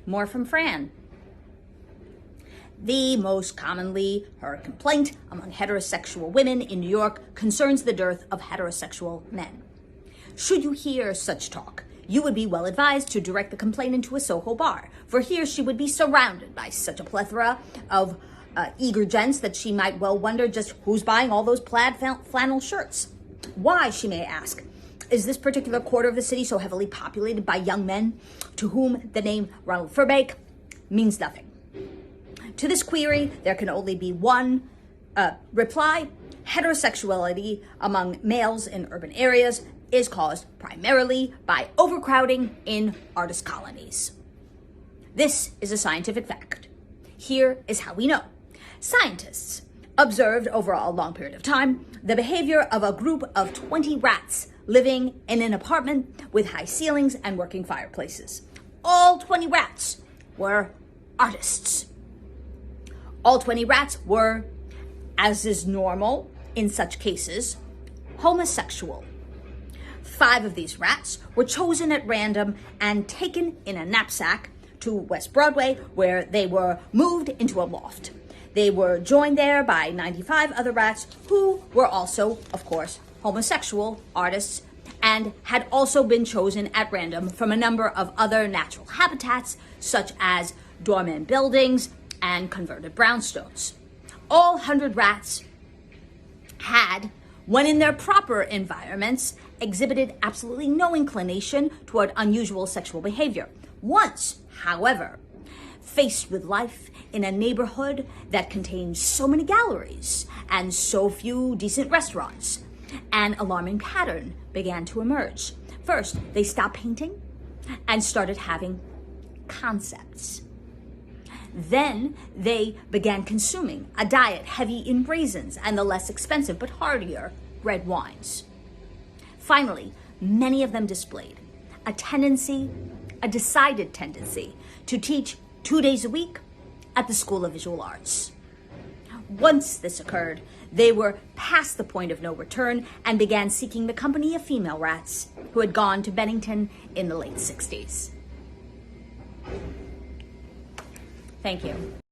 More from Fran. The most commonly heard complaint among heterosexual women in New York concerns the dearth of heterosexual men. Should you hear such talk, you would be well advised to direct the complaint into a Soho bar, for here she would be surrounded by such a plethora of eager gents that she might well wonder just who's buying all those plaid flannel shirts. Why, she may ask, is this particular quarter of the city so heavily populated by young men to whom the name Ronald Furbank means nothing? To this query, there can only be one reply. Heterosexuality among males in urban areas is caused primarily by overcrowding in artist colonies. This is a scientific fact. Here is how we know. Scientists observed over a long period of time the behavior of a group of 20 rats living in an apartment with high ceilings and working fireplaces. All 20 rats were artists. All 20 rats were, as is normal in such cases, homosexual. 5 of these rats were chosen at random and taken in a knapsack to West Broadway, where they were moved into a loft. They were joined there by 95 other rats who were also, of course, homosexual artists and had also been chosen at random from a number of other natural habitats, such as dormant buildings and converted brownstones. All 100 rats had, when in their proper environments, exhibited absolutely no inclination toward unusual sexual behavior. Once, however, faced with life in a neighborhood that contains so many galleries and so few decent restaurants, an alarming pattern began to emerge. First, they stopped painting and started having concepts. Then they began consuming a diet heavy in raisins and the less expensive but heartier red wines. Finally, many of them displayed a decided tendency to teach 2 days a week at the School of Visual Arts. Once this occurred, they were past the point of no return and began seeking the company of female rats who had gone to Bennington in the late 60s. Thank you.